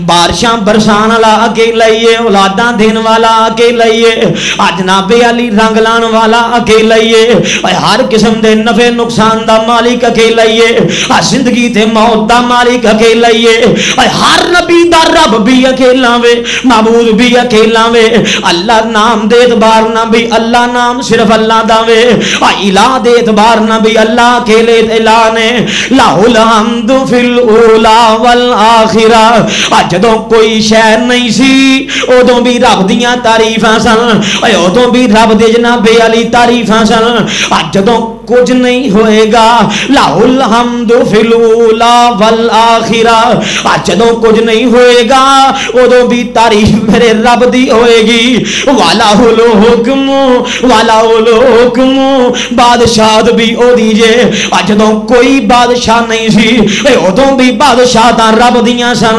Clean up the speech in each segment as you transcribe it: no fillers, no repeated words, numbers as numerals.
بارشاں برسان والا اکیلا ہی ہے، اولاداں دین والا اکیلا ہی ہے، جناب علی رنگ لان والا اکیلا ہی ہے، ہر قسم دے نفع نقصان دا مالک اکیلا ہی ہے، زندگی تے موت دا مالک اکیلا ہی ہے، ہر نبی دا رب بھی اکیلا وے، معبود بھی اکیلا وے، اللہ نام دے اعتبار نہ بھی اللہ نام صرف اللہ دا وے، الہ دے اعتبار نہ بھی اللہ اکیلے الہ نے، لاہ الحمد فی الاولا والآخرہ، جدوں کوئی شے نہیں سی ادوں بھی رب دیاں تعریفاں سن، ادوں بھی رب دے جناب علی تعریفاں سن، جدوں کچھ نہیں ہوئے گا لاہ الحمد فی الاولا والآخرہ، جدوں کچھ نہیں ہوئے گا ادوں بھی تعریف میرے رب دی ہوئے گی، وَلَهُ الْحُكْمُ وَلَهُ الْحُكْمُ بادشاہت بھی او دیجے، جدوں کوئی بادشاہ نہیں سی ادوں بھی بادشاہ دا رب دیاں سن،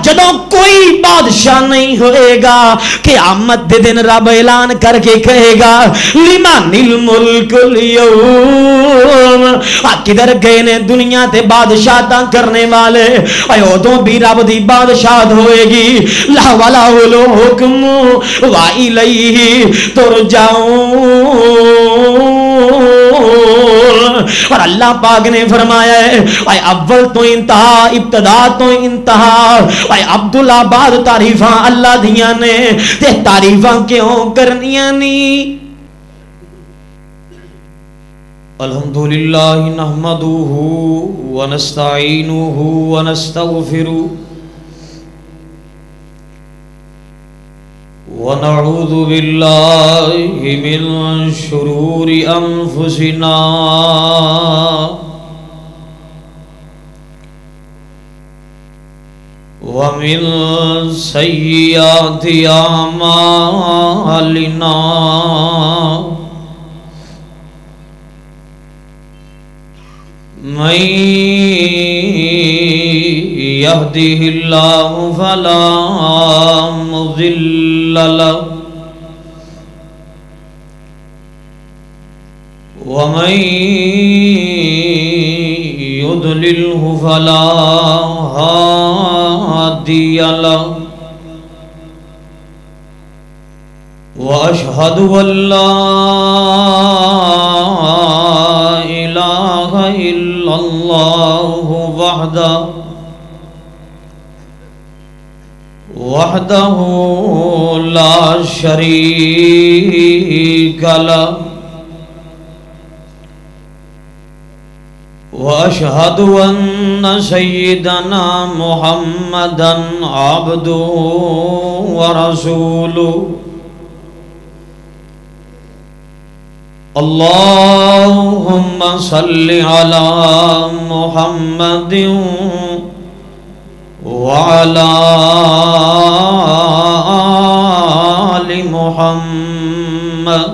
جدوں کوئی بادشاہ نہیں ہوئے گا قیامت دے دن رب اعلان کر کے کہے گا لمن الملک اليوم، کدھر گئے نے دنیا تے بادشاہتاں کرنے والے، ادوں بھی رب دی بادشاہت ہوئے گی، لا ولا الحکم والیہ ترجعون، اور اللہ پاک نے فرمایا ہے اے اول تو انتہا، ابتدا تو انتہا، اے عبدالآباد تعریفاں اللہ دیاں نے تے تعریفاں کیوں کرنیاں نہیں؟ الحمدللہ نحمدہ ونستعینہ ونستغفرہ ونعوذ باللہ من شرور انفسنا ومن سیئات اعمالنا، من يهده الله فلا مضل له ومن يضلله فلا هادي له، وأشهد أن لا إله إلا الله وحده لا شريك له، وأشهد أن سيدنا محمدا عبده ورسوله، اللهم صل على محمد وعلى آل محمد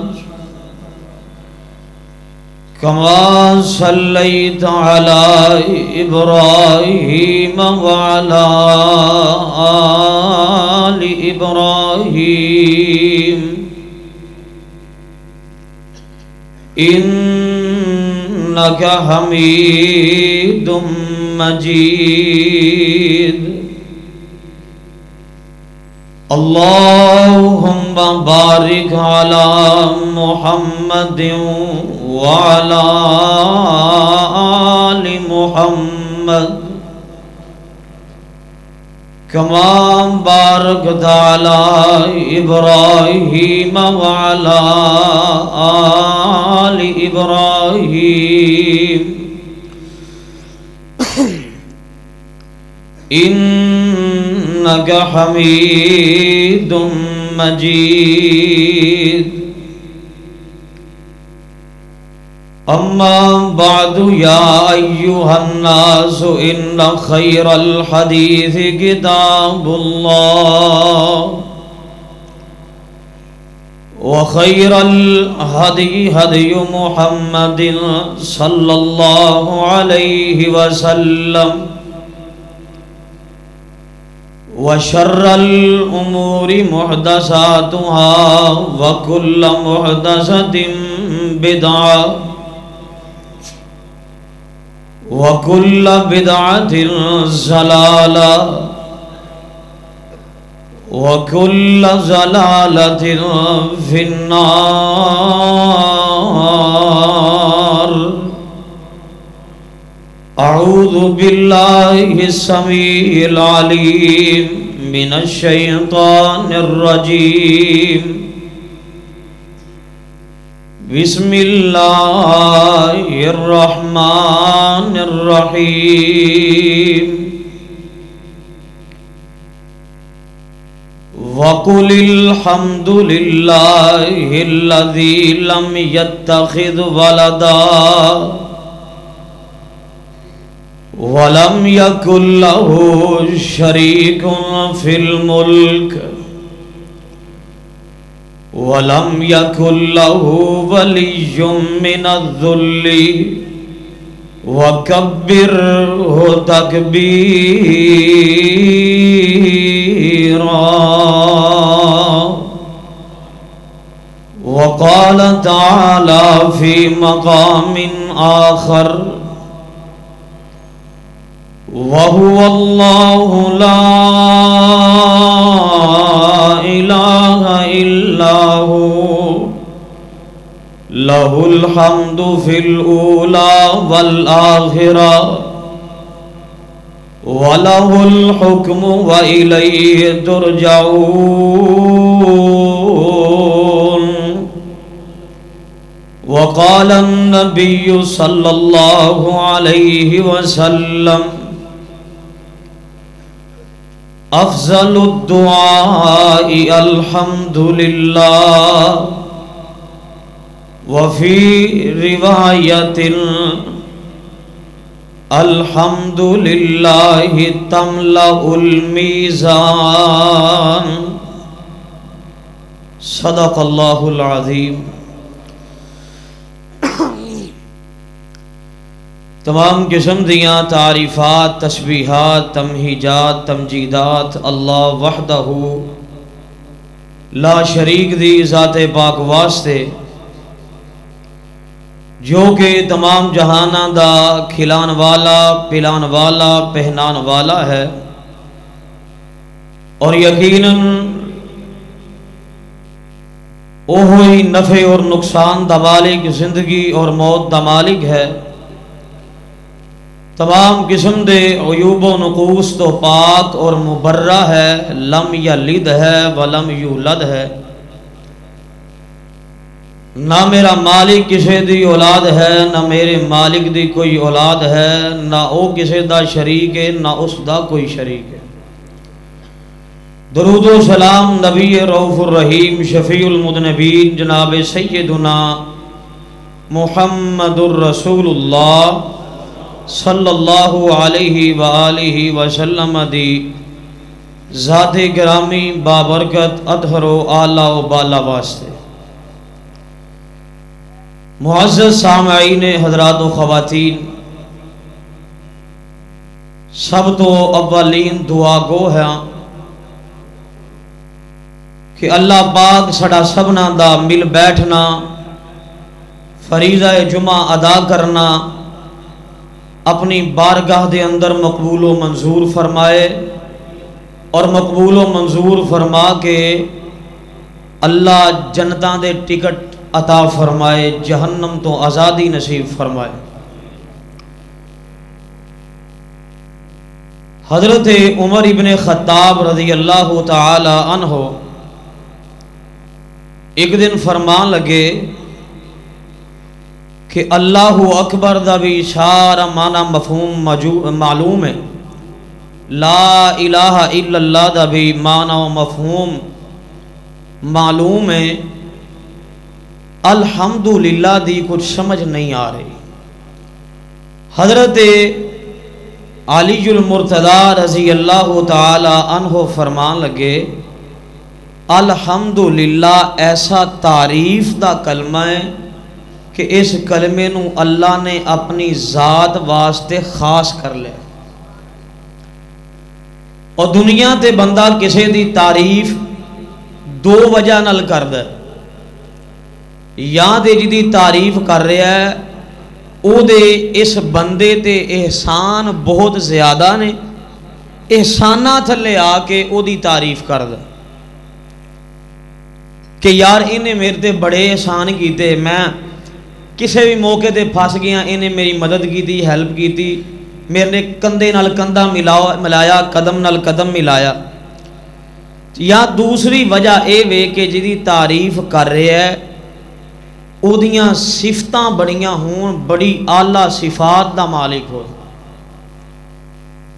كما صليت على إبراهيم وعلى آل إبراهيم إنك حميد مجيد، اللهم بارك على محمد وعلى آل محمد كما باركت على إبراهيم وعلى آل إبراهيم إنك حميد مجيد، أما بعد يا أيها الناس إن خير الحديث كتاب الله، وخير الهدي هدي محمد صلى الله عليه وسلم، وشر الأمور محدثاتها وكل محدثة بدعة وكل بدعة ضلالة وكل ضلالة في النار. أعوذ بالله السميع العليم من الشيطان الرجيم. بسم الله الرحمن الرحيم. وقل الحمد لله الذي لم يتخذ ولدا ولم يكن له شريك في الملك ولم يكن له ولي من الذل وكبره تكبيرا. وقال تعالى في مقام آخر: وهو الله لا إله إلا هو له الحمد في الأولى والآخرة وله الحكم وإليه ترجعون. وقال النبي صلى الله عليه وسلم: افضل الدعاء الحمد لله. وفي رواية الحمد لله تملأ الميزان. صدق اللہ العظیم. تمام قسم دیاں تعریفات، تسبیحات، تمہیجات، تمجیدات اللہ وحدہ لا شریک دی ذات پاک واسطے جو کہ تمام جہاناں دا کھلان والا، پلان والا، پہنان والا ہے، اور یقیناً اوہی نفع اور نقصان دا مالک، زندگی اور موت دا مالک ہے. تمام قسم دے عیوب و نقوص تو پاک اور مبرہ ہے. لم یلد ہے ولم یولد ہے. نہ میرا مالک کسی دی اولاد ہے، نہ میرے مالک دی کوئی اولاد ہے، نہ او کسی دا شریک ہے، نہ اس دا کوئی شریک ہے. درود و سلام نبی رؤوف الرحیم شفیع المذنبین جناب سیدنا محمد الرسول اللہ صلی اللہ علیہ وآلہ وسلم دی ذات گرامی بابرکت اطہر و اعلیٰ و بالا واسطے. معزز سامعین حضرات و خواتین، سب تو اولین دعا گو ہے کہ اللہ پاک سڑا سبنا دا مل بیٹھنا، فریضہ جمعہ ادا کرنا اپنی بارگاہ دے اندر مقبول و منظور فرمائے، اور مقبول و منظور فرما کے اللہ جنتاں دے ٹکٹ عطا فرمائے، جہنم تو آزادی نصیب فرمائے. حضرت عمر ابن خطاب رضی اللہ تعالی عنہ ایک دن فرمان لگے کہ اللہ اکبر دا بھی اشارہ معنی مفہوم معلوم ہے، لا الہ الا اللہ دا بھی معنی و مفہوم معلوم ہے، الحمدللہ دی کچھ سمجھ نہیں آ رہی. حضرت علی المرتضی رضی اللہ تعالی عنہ فرمان لگے الحمدللہ ایسا تعریف دا کلمہ ہے کہ اس کلمے نو اللہ نے اپنی ذات واسطے خاص کر لے. اور دنیا تے بندہ کسے دی تعریف دو وجہ نال کر دے، یا تے جی تعریف کر رہا ہے او دے اس بندے تے احسان بہت زیادہ نے، احسانہ تھلے آ کے او دی تعریف کر دے. کہ یار انہیں میرے تے بڑے احسان کیتے، میں کسی بھی موقع تے پھس گیا انہیں میری مدد کی، ہیلپ کی، میرے نے کندھے نال کندھا ملایا، قدم نال قدم ملایا. یا دوسری وجہ اے وے کہ جدی تعریف کر رہے ہے اودیاں صفتاں بڑیاں ہون، بڑی اعلیٰ صفات دا مالک ہو.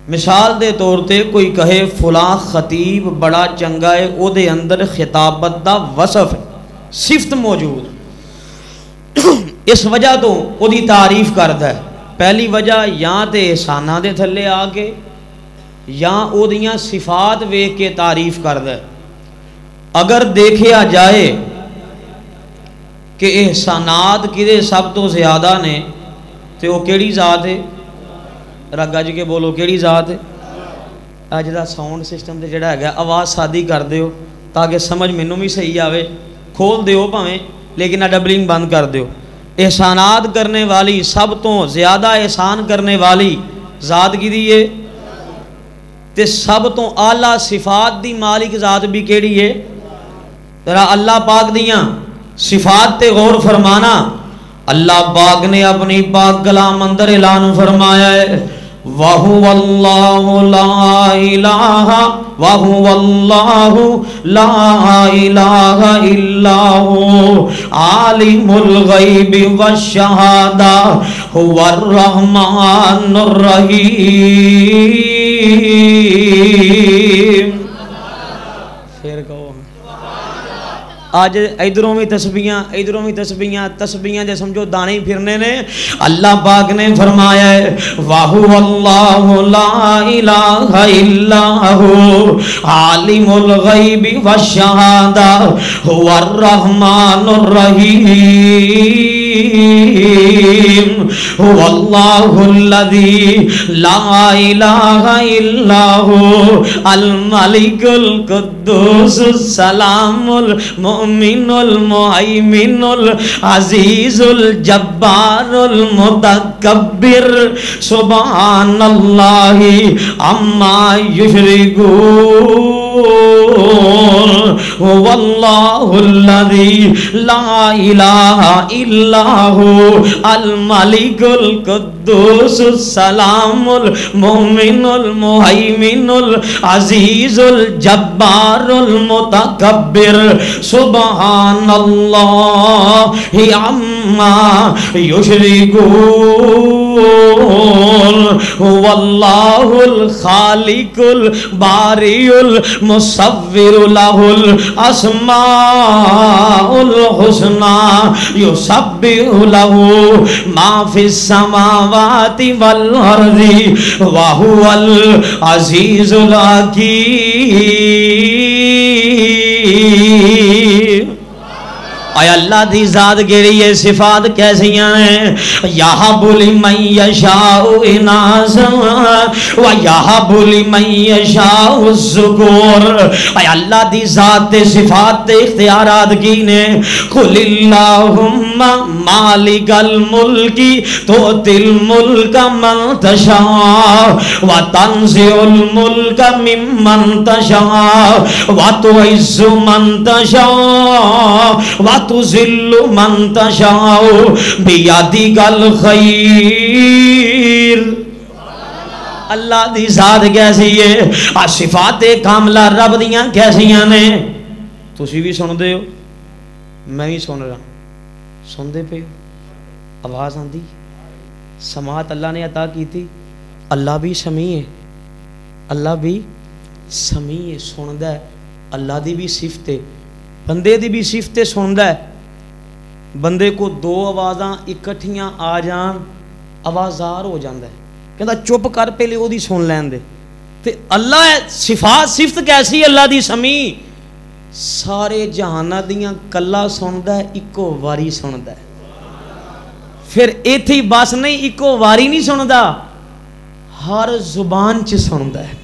مثال دے طور تے کوئی کہے فلاں خطیب بڑا چنگا ہے، او دے اندر خطابت دا وصف صفت موجود، اس وجہ تو او دی تعریف کردا ہے. پہلی وجہ یا تے احساناں دے تھلے آ کے یا او دیاں صفات ویکھ کے تعریف کردا ہے. اگر دیکھیا جائے کہ احسانات کدے سب تو زیادہ نے تے وہ کیڑی ذات ہے؟ گج کے بولو کیڑی ذات ہے؟ اج دا ساؤنڈ سسٹم تے جڑا ہے آواز سادی کر دیو تاکہ سمجھ مینوں بھی صحیح آوے، کھول دیو بھاویں لیکن ڈبلنگ بند کر دیو. احسانات کرنے والی، سب تو زیادہ احسان کرنے والی ذات کیدی ہے؟ تے سب تو اعلیٰ صفات دی مالک ذات بھی کیڑی ہے؟ ذرا اللہ پاک دیاں صفات تے غور فرمانا. اللہ پاک نے اپنی پاک کلام اندر اعلان فرمایا ہے وَهُوَ اللَّهُ لَا إِلَٰهَ وَهُوَ اللَّهُ لَا إِلَٰهَ إِلَّا هُوَ عَالِمُ الْغَيْبِ وَالشَّهَادَةِ هُوَ الرَّحْمَٰنُ الرَّحِيمُ. پھر کہو آج ادھروں بھی تسبیحاں تسبیحاں جے سمجھو دانے ہی پھرنے نے. اللہ پاک نے فرمایا ہے وَهُوَ اللَّهُ لَا إِلَٰهَ إِلَّا هُوَ عَالِمُ الْغَيْبِ وَالشَّهَادَةِ هُوَ الرَّحْمَٰنُ الرَّحِيمُ. هُوَ اللَّهُ الَّذِي لَا إِلَٰهَ إِلَّا هُوَ الْمَلِكُ الْقُدُّوسُ السَّلَامُ المؤمن المهيمن العزيز الجبار المتكبر سبحان الله عما يشركون. هو الله الذي لا إله إلا هو الملك القدوس السلام المؤمن المهيمن العزيز الجبار المتكبر سبحان الله عما يشركون. هو الله الخالق البارئ المصور له الأسماء الحسنى يسبح له ما في السماوات والأرض وهو العزيز الحكيم. اے اللہ دی ذات کیڑی ہے، صفات کیسیاں ہیں؟ یہب لمن یشاء اناثا و یہب لمن یشاء الذکور. اے اللہ دی ذات تے صفات تے اختیارات کی نے. قل اللہم مالک الملک تؤتی الملک من تشاء و تنزع الملک ممن تشاء و تعز من تشاء و تذل من تشاء بیدک الخیر. اللہ دی ذات کیسی ہے؟ صفات کاملہ رب دیاں کیسیاں نے؟ تسی بھی سن دے ہو، میں بھی سن رہا، سن دے پہ آواز آندی. سماعت اللہ نے عطا کی تھی. اللہ بھی سمیع ہے، اللہ بھی سمیع ہے، سندا ہے. اللہ دی بھی صفت ہے، بندے دی بھی صفتیں سندا ہے. بندے کو دو آوازاں اکٹھیاں آ جان آوازار ہو جاندا ہے، کہندا چپ کر پہلے او دی سن لین دے. تے اللہ صفات صفت کیسی اللہ دی سمیع، سارے جہاناں دیاں کلا سندا ہے، اکو واری سندا ہے. پھر ایتھے بس نہیں، اکو واری نہیں سندا، ہر زبان چ سندا ہے،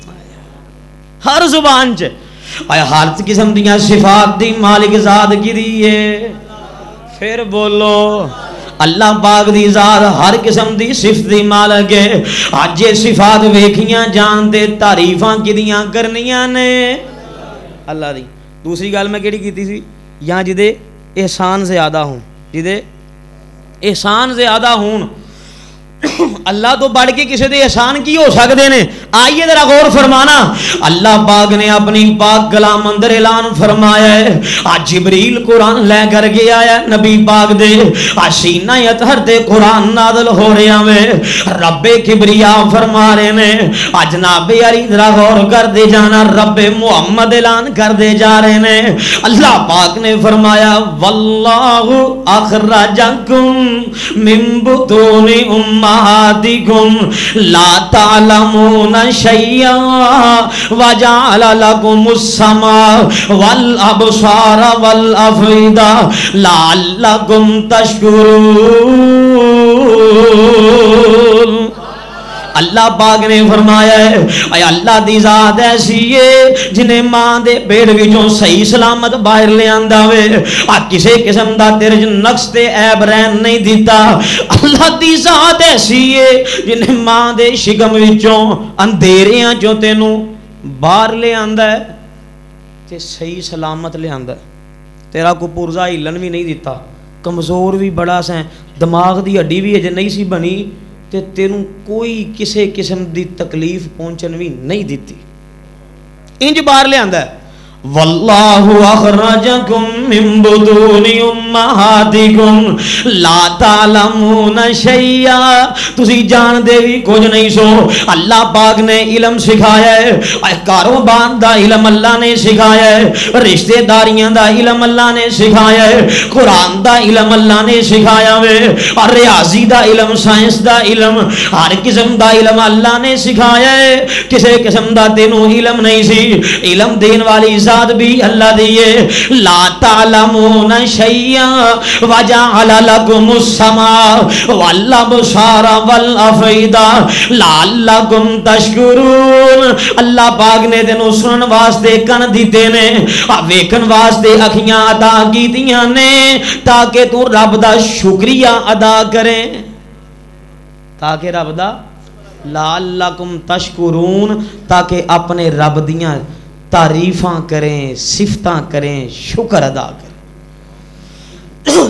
ہر زبان چ. آیا ہر قسم دیاں صفات دی مالک ذات کی ہے. پھر بولو اللہ پاک دی ذات ہر قسم دی صفت دی مالک ہے. اج یہ صفات ویکھیاں جان تے تعریفاں کدیاں کرنیاں نے؟ اللہ دی. دوسری گل میں کیڑی کیتی سی؟ یا جدے احسان زیادہ ہوں، جدے احسان زیادہ ہوں. اللہ تو بڑھ کے کسی دے احسان کی ہو سکتے نے؟ آئیے ذرا غور فرمانا. اللہ پاک نے اپنی پاک کلام اندر اعلان فرمایا ہے. آج جبریل قرآن لے کر کے آیا نبی پاک دے سینہ اطہر تے قرآن نازل ہو رہا ہے. رب کبریا فرما رہے نے جناب علی ذرا غور کر دے جانا. رب محمد اعلان کر دے جا رہے نے. اللہ پاک نے فرمایا واللہ اخرجکم من بطون امہاتکم لا تعلمون شیئا وجعل لکم السماء والابصار والافئدہ لعلکم تشکرون. اللہ پاک نے فرمایا ہے اے اللہ دی ذات ایسی ہے جنہیں ماں دے پیٹ وچوں صحیح سلامت باہر لے آندا وے. کسے قسم دا تیرے نقص تے عیب رہن نہیں دیتا. اللہ دی ذات ایسی ہے جنہیں ماں دے شکم وچوں اندھیریاں چوں تینوں باہر لے آندا ہے تے صحیح سلامت لے آندا ہے. تیرا کو پرزا ہلن بھی نہیں دیتا. کمزور بھی بڑا سیں, دماغ دی ہڈی بھی اجے نہیں سی بنی تے تینوں کوئی کسے قسم دی تکلیف پہنچن بھی نہیں دیتی. انج باہر لے آندا ہے. واللہ اخرجکم من بطون امہاتکم لا تعلمون شیئا, تسی جان دے بھی کچھ نہیں سو. اللہ پاک نے علم سکھایا ہے, کاروبار دا علم اللہ نے سکھایا ہے, رشتہ داریاں دا علم اللہ نے سکھایا ہے, قرآن دا علم اللہ نے سکھایا ہے, اور ریاضی دا علم, سائنس دا علم, ہر قسم دا علم اللہ نے سکھایا ہے. کسے قسم دا تینوں علم نہیں سی. علم دین والی ذات بھی اللہ دیئے. لا تعلمون شیئا وجعل لکم السماء والابصار والافئدہ لعلکم تشکرون. اللہ پاک نے تینوں سنن واسطے کن دیتے نے, ویکھن واسطے اکھیاں عطا کیتیاں نے تاکہ تو رب دا شکریہ ادا کریں, تاکہ رب دا لعلکم تشکرون, تاکہ اپنے رب دیاں تعریفاں کریں, صفتاں کریں, شکر ادا کریں.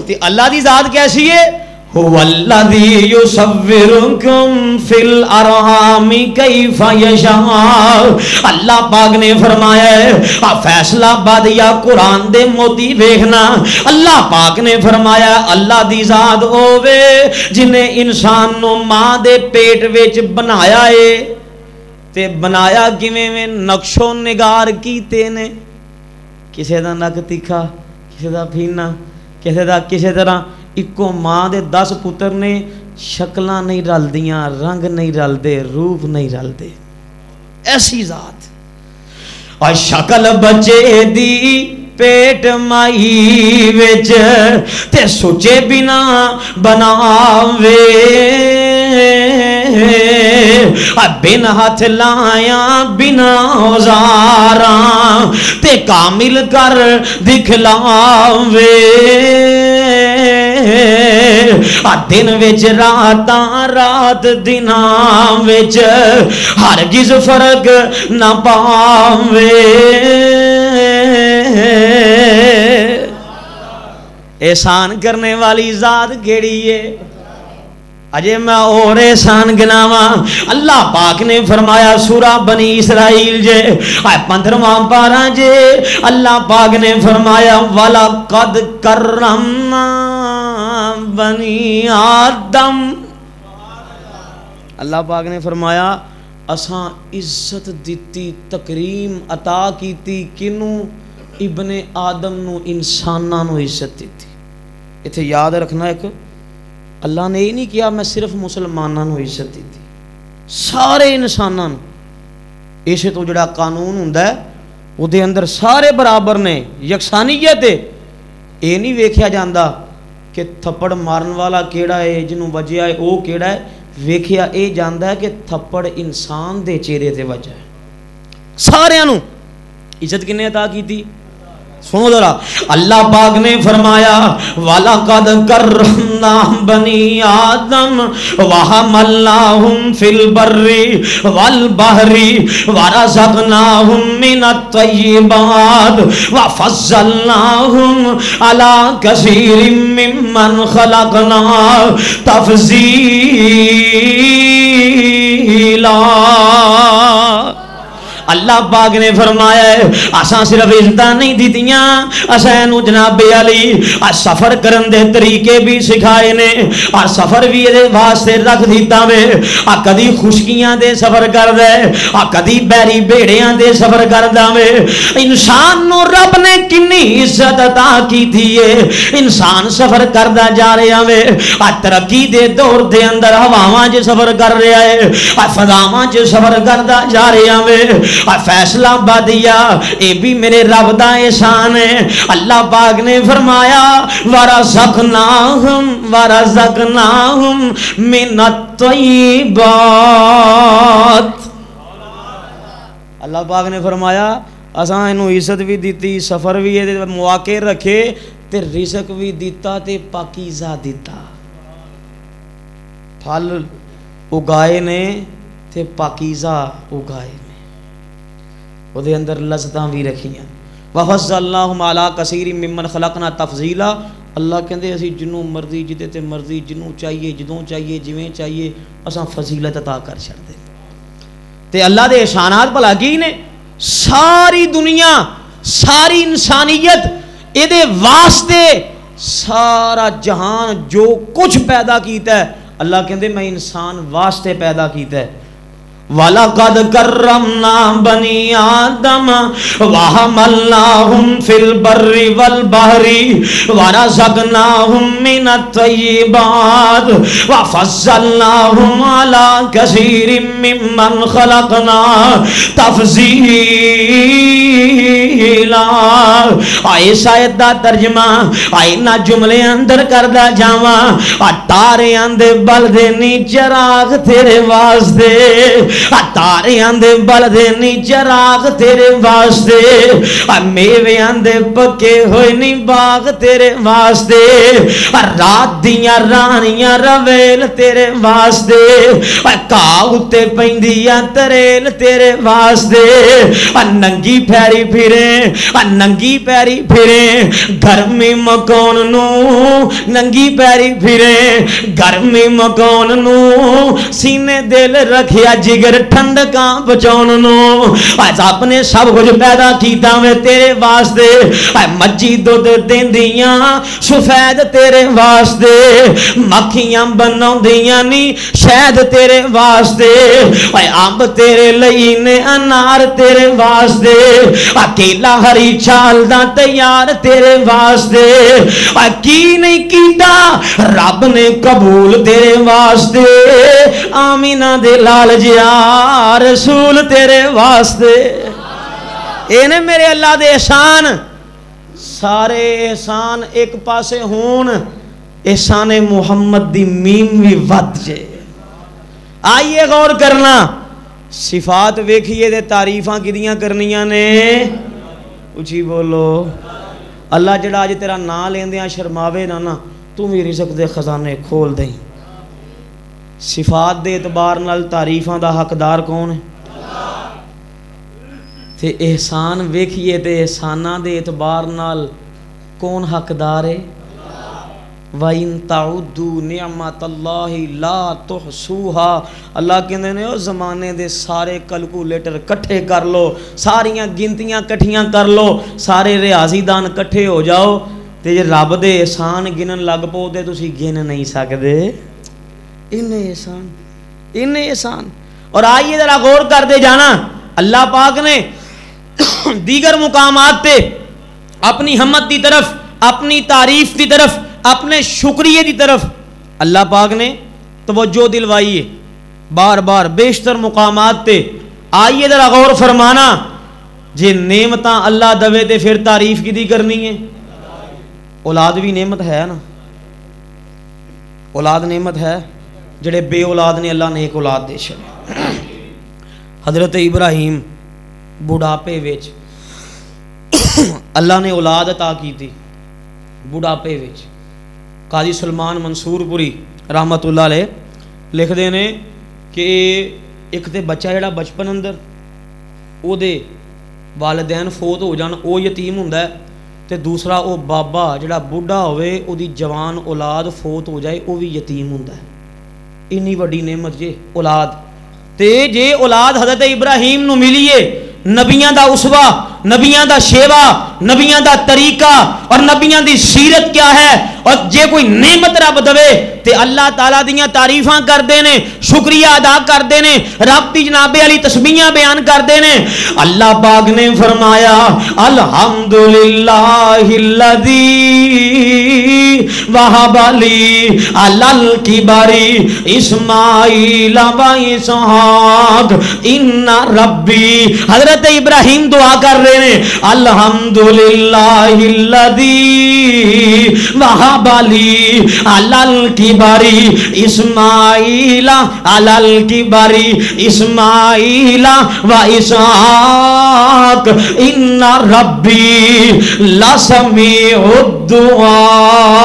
تے اللہ دی ذات کیسی ہے؟ هو الذی یصورکم فی الارحام کیف یشاء. اللہ پاک نے فرمایا ہے فیصلہ باد یا قرآن دے موتی ویکھنا. اللہ پاک نے فرمایا اللہ دی ذات ہووے جنہیں انسان نو ماں دے پیٹ وچ بنایا ہے. تے بنایا کیویں میں نقش و نگار کیتے نے. کسے دا نک تکھا, کسے دا پھینا, کسے دا کسے طرح. اکو ماں دے 10 پتر نے, شکلاں نہیں رلدیاں, رنگ نہیں رلدے, روپ نہیں رلدے. ایسی ذات. اور شکل بچے دی پیٹ مائی وچ تے سوچے بنا بناوے, بن ہاتھ لایا بنا اوزاراں تے کامل کر دکھلاوے. دن وچ راتاں, رات دناں وچ ہرگز فرق نہ پاوے. احسان کرنے والی ذات کیڑی ہے؟ اجے میں اور احسان گناواں. اللہ پاک نے فرمایا سورہ بنی اسرائیل جے 15واں پارہ جے, اللہ پاک نے فرمایا وَلَقَدْ كَرَّمْنَا بنی آدم. اللہ پاک نے فرمایا اساں عزت دیتی, تکریم عطا کیتی. کنوں؟ ابن آدم نو, انساناں نو عزت دیتی. ایتھے یاد رکھنا ایک, اللہ نے یہ نہیں کیا میں صرف مسلمانوں نو عزت دیتی, سارے انساناں نو. اسے تو جڑا قانون ہوندا ہے او دے اندر سارے برابر نے, یکسانیت ہے. اے نہیں ویکھیا جاندا کہ تھپڑ مارن والا کیڑا ہے, جنوں وجیا ہے او کیڑا ہے. ویکھیا اے جاندا ہے کہ تھپڑ انسان دے چہرے تے وجہ ہے. سارے نو عزت کنے عطا کیتی؟ سنو ذرا، اللہ پاک نے فرمایا وَلَقَدْ كَرَّمْنَا بَنِي آدَمَ وَحَمَلْنَاهُمْ فِي الْبَرِّ وَالْبَحْرِ وَرَزَقْنَاهُمْ مِنَ الطَّيِّبَاتِ وَفَضَّلْنَاهُمْ عَلَى كَثِيرٍ مِّمَّنْ خَلَقْنَا تَفْضِيلًا۔ اللہ پاک نے فرمایا ہے اساں صرف عزت نہیں دیتیاں، اساں نو جناب علی سفر کرن دے طریقے بھی سکھائے نے، اور سفر بھی دے واسطے رکھ دیتا وے، کدی خشکیاں دے سفر کر دے، کدی بیری بیڑیاں دے سفر کردا وے۔ انسان نو رب نے کنی عزت عطا کیتی ہے، انسان سفر کردا جا رہا وے، ترقی دے دور دے اندر ہواواں وچ سفر کر رہا ہے، فضاواں وچ سفر کردا جا رہا وے۔ فیصلہ بادیا اے بھی میرے رب دا احسان ہے۔ اللہ پاک نے فرمایا وَرَزَقْنَاهُمْ مِنَ الطَّيِّبَاتِ۔ اللہ پاک نے فرمایا اساں اینو عزت بھی دیتی، سفر بھی مواقع رکھے تے رزق بھی دیتا تے پاکیزہ دیتا، پھل اگائے نے تے پاکیزہ اگائے نے، وہ دے اندر لذتاں بھی رکھیاں۔ وَفَضَّلْنَاهُمْ عَلَىٰ كَثِيرٍ مِّمَّنْ خَلَقْنَا تَفْضِيلًا۔ اللہ کہندے اسی جنوں مرضی جدے تے مرضی جنوں چاہیے جدوں چاہیے جویں چاہیے اساں فضیلت عطا کر چھڑدے تے اللہ دے احسانات بھلا کی نے؟ ساری دنیا ساری انسانیت اے دے واسطے سارا جہان جو کچھ پیدا کیتا ہے اللہ کہندے میں انسان واسطے پیدا کیتا ہے۔ وَلَقَدْ كَرَّمْنَا بَنِي آدَمَ وَحَمَلْنَاهُمْ فِي الْبَرِّ وَالْبَحْرِ وَرَزَقْنَاهُمْ مِنَ الطَّيِّبَاتِ وَفَضَّلْنَاهُمْ عَلَى كَثِيرٍ مِّمَّنْ خَلَقْنَا تَفْضِيلًا۔ اس آیت دا ترجمہ نہ جملے اندر کردا جاواں، تاریاں دے بل دے نی چراغ تیرے واسطے، تاریاں دے بل دے نی چراغ تیرے واسطے، میویاں دے پکے ہوئے نی باغ تیرے واسطے، رات دیاں رانیاں رویل تیرے واسطے، کاؤ تے پیندیاں تریل تیرے واسطے، ننگی پھیری پھرے ننگی پیری پھرے گرمی مکون نو، ننگی پیری پھرے گرمی مکون نو، سینے دل رکھیا جگر ٹھنڈکاں بچون نو، رب نے سب کچھ پیدا کیتا میں تیرے واسطے، مجھی دودھ دیندیاں سفید تیرے واسطے، مکھیاں بناؤندیاں نی شہد تیرے واسطے، امب تیرے لئی نے انار تیرے واسطے، کیلا ہری چال دا تیار تیرے واسطے، کی نہیں کیتا رب نے قبول تیرے واسطے، آمینہ دے لال جیا رسول تیرے واسطے۔ اے نے میرے اللہ دے احسان، سارے احسان ایک پاسے ہون، احسان محمد دی میم بھی ود جے۔ آئیے غور کرنا، صفات ویکھیے دے تعریفاں کدیاں کرنیاں نے، اچھی بولو۔ اللہ جڑا اج تیرا نام لیندیاں شرماوے نہ تو بھی رزق دے خزانے کھول دیں۔ صفات دے اعتبار نال تعریفاں دا حقدار کون ہے؟ تے احسان ویکھیے تے احساناں دے اعتبار نال کون حقدار ہے؟ وَإِن تَعُدُّوا نِعْمَةَ اللَّهِ لَا تُحْصُوهَا۔ اللہ کہندے نے او زمانے دے سارے کیلکولیٹر کٹھے کر لو، ساریاں گنتیاں کٹھیاں کر لو، سارے ریاضی دان کٹھے ہو جاؤ تے جے رب دے احسان گنن لگ پو تے تسی گن نہیں سکدے۔ انہیں احسان۔ اور آئیے ذرا غور کر دے جانا، اللہ پاک نے دیگر مقامات تے اپنی حمد دی طرف، اپنی تعریف دی طرف، اپنے شکریہ دی طرف اللہ پاک نے توجہ دلوائی ہے بار بار بیشتر مقامات تے۔ آئیے ذرا غور فرمانا، جے نعمتاں اللہ دوے تے پھر تعریف کی دی کرنی ہے؟ اولاد بھی نعمت ہے نا، اولاد نعمت ہے، جڑے بے اولاد نے اللہ نے ایک اولاد دے چھڑے۔ حضرت ابراہیم بڑھاپے وچ اللہ نے اولاد عطا کی تھی بڑھاپے وچ. قاضی سلمان منصور پوری رحمت اللہ علیہ لکھتے ہیں کہ ایک تے بچہ جڑا بچپن اندر او دے والدین فوت ہو جان او یتیم ہوندا ہے تے دوسرا او بابا جڑا بوڑھا ہوئے او دی جوان اولاد فوت ہو جائے او بھی یتیم ہوندا ہے. انی وڈی نعمت جے اولاد. تے جے اولاد حضرت ابراہیم نو ملیے نبیاں دا اسوہ نبیاں دا شیوا نبیاں دا طریقہ اور نبیاں دی سیرت کیا ہے اور جے کوئی نعمت رب دوے تے اللہ تعالیٰ دیاں تعریفاں کر دینے شکریہ ادا کر دینے رب دی جناب علی تسبیحاں بیان کر دینے. اللہ پاک نے فرمایا الحمدللہ الذی وہب لی علی الکبر اسماعیل و اسحاق ان ربی. حضرت ابراہیم دعا کر رہے ہیں الحمدللہ الذی وہب لی علی الکبر اسماعیل علی الکبر اسماعیل و اسحاق ان ربی لسمیع الدعاء.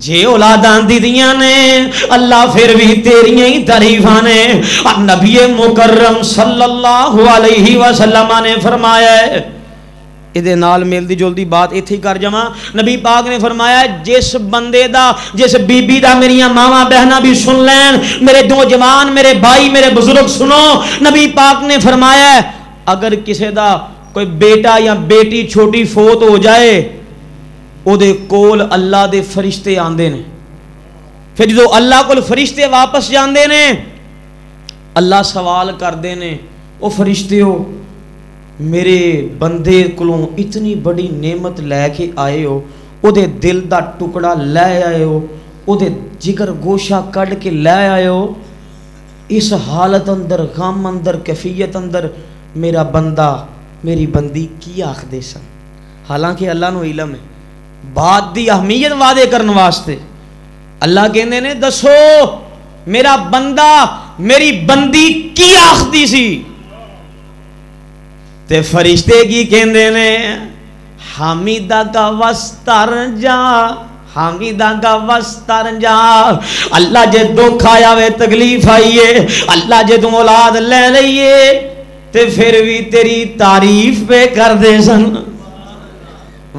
جے اولاداں دیدیاں نے اللہ پھر بھی تیریاں ہی تعریفاں نے. نبی مکرم صلی اللہ علیہ وسلم نے فرمایا ہے ادے نال ملدی جلدی بات ایتھے کر جاواں. نبی پاک نے فرمایا جس بندے دا جس بی بی دا میریاں ماواں بہناں بھی سن لین میرے دو جوان میرے بھائی میرے بزرگ سنو. نبی پاک نے فرمایا اگر کسے دا کوئی بیٹا یا بیٹی چھوٹی فوت ہو جائے او دے کول اللہ دے فرشتے آندے نے. پھر جو اللہ کول فرشتے واپس جاندے نے اللہ سوال کردے نے او فرشتے ہو میرے بندے کولوں اتنی بڑی نعمت لے کے آئے ہو او دے دل دا ٹکڑا لے آئے ہو او دے جگر گوشہ کڈ کے لے آئے ہو اس حالت اندر غم اندر کیفیت اندر میرا بندہ میری بندی کی آخ دے سن. حالانکہ اللہ نو علم ہے بات دی اہمیت وعدے کرنے واسطے. اللہ کہندے نے دسو میرا بندہ میری بندی کی آخدی سی تے فرشتے کی کہندے نے حمیدہ کا وسترجا حمیدہ کا وسترجا. اللہ جے دکھ آیا وے تکلیف آئیے اللہ جے تم اولاد لے لئیے تے پھر بھی تیری تعریف پہ کر دے سن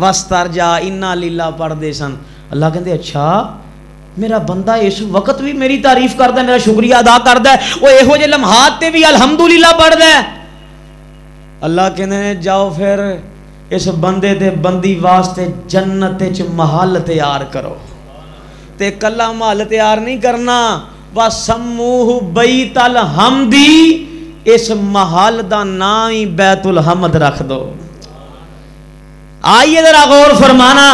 وسترجا انا للہ پڑھ دے سن. اللہ کہندے اچھا میرا بندہ اس وقت بھی میری تعریف کردا ہے میرا شکریہ ادا کردا ہے وہ ایہو جے لمحات تے بھی الحمدللہ پڑھدا ہے. اللہ کہندے جاؤ پھر اس بندے تے بندی واسطے جنت وچ محل تیار کرو تے کلا محل تیار نہیں کرنا وسموہ بیت الحمدی اس محل دا نام ہی بیت الحمد رکھ دو. آئیے ذرا غور فرمانا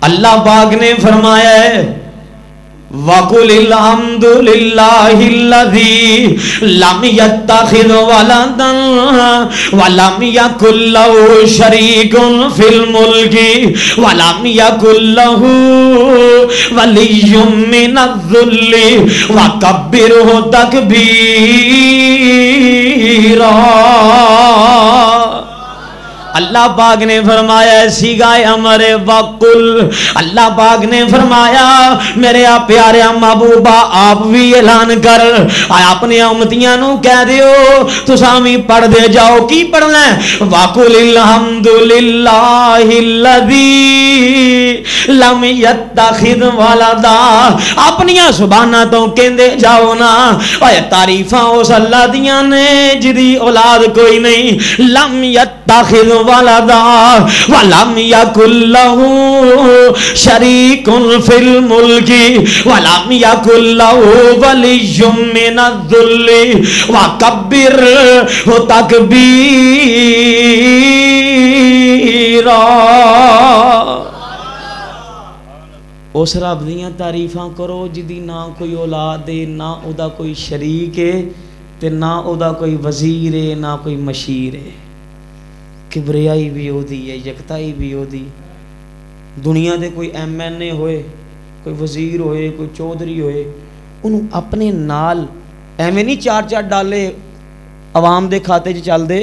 اللہ پاک نے فرمایا ہے وَقُلِ الْحَمْدُ لِلَّهِ الَّذِي لَمْ يَتَّخِذْ وَلَدًا وَلَمْ يَكُنْ لَهُ شَرِيكٌ فِي الْمُلْكِ وَلَمْ يَكُنْ لَهُ وَلِيٌّ مِّنَ الذُّلِّ وَكَبِّرْهُ تَكْبِيرًا. اللہ پاک نے فرمایا سیگائے ہمارے وقل اللہ پاک نے فرمایا میرے پیارے محبوبہ آپ بھی اعلان کر اپنے امتیاں نو کہہ دیو تسامی پڑھ دے جاؤ کی پڑھنا ہے وقل الحمدللہ الذی لم یتخذ ولدا. اپنیاں زباناں تو کہندے جاؤ نا اے تعریفاں اس اللہ دیاں نے جدی اولاد کوئی نہیں لم یتخذ ولدا ولم یکن له شریک فی الملک ولم یکن له ولی من الذل وکبرہ تکبیرا. اس رب دیاں تعریفاں کرو جدی نہ کوئی اولاد ہے نہ او دا کوئی شریک ہے تے نہ او دا کوئی وزیر ہے نہ کوئی مشیر ہے. کبریائی بھی ہو دی ہے یکتائی بھی ہو دی. دنیا دے کوئی ایم این اے ہوئے کوئی وزیر ہوئے کوئی چودھری ہوئے انہوں اپنے نال ایویں نہیں چار چار ڈالے عوام دے کھاتے چ چل دے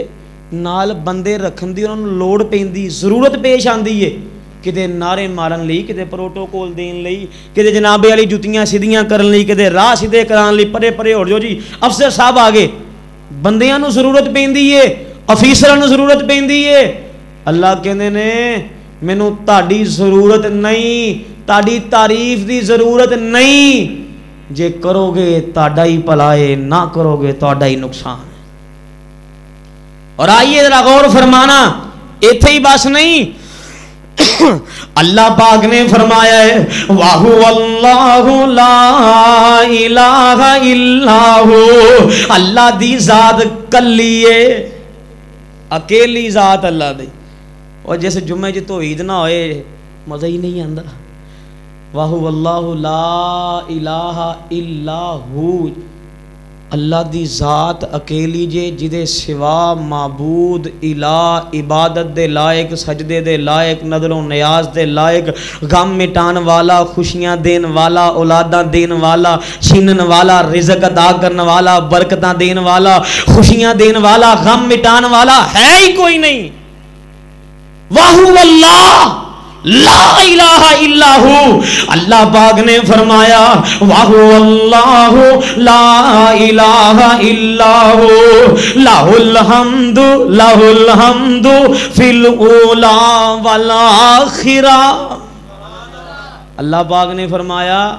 نال بندے رکھن دی انہاں نوں لوڑ پیندی ضرورت پیش آندی ہے کدے نعرے مارن لئی کدے پروٹوکول دین لئی کدے جناب علی جُتیاں سیدھیاں کرن لئی کدے راہ سیدھے کران لئی پرے پرے ہو جی افسر صاحب آ گئے بندیاں نوں ضرورت پیندی ہے افیسراں نوں ضرورت پیندی ہے اللہ کہندے نے مینوں تہاڈی ضرورت نہیں تہاڈی تعریف دی ضرورت نہیں جے کرو گے تہاڈا ہی بھلا ہے نہ کرو گے تہاڈا ہی نقصان ہے اور آئیے ذرا غور فرمانا ایتھے ہی بس نہیں اللہ پاک نے فرمایا ہے وَهُوَ اللَّهُ لَا إِلَٰهَ إِلَّا هُوَ اللہ دی ذات کلی ہے اکیلی ذات اللہ دی اور جیسے جمعہ جی توحید نہ ہوئے مزہ ہی نہیں آندا وَهُوَ اللَّهُ لَا إِلَٰهَ إِلَّا هُوَ اللہ دی ذات اکیلی جے جدے سوا معبود الہ عبادت دے لائق سجدے دے لائق نظر و نیاز دے لائق غم مٹان والا خوشیاں دین والا اولاداں دین والا چھینن والا رزق عطا کرن والا برکتاں دین والا خوشیاں دین والا غم مٹان والا ہے ہی کوئی نہیں وَهُوَ اللَّهُ لا الہ الا ہو اللہ پاک نے فرمایا وَهُوَ اللَّهُ لا الہ الا ہو لَهُ الْحَمْدُ فِي الْأُولَى وَالْآخِرَةِ اللہ پاک نے فرمایا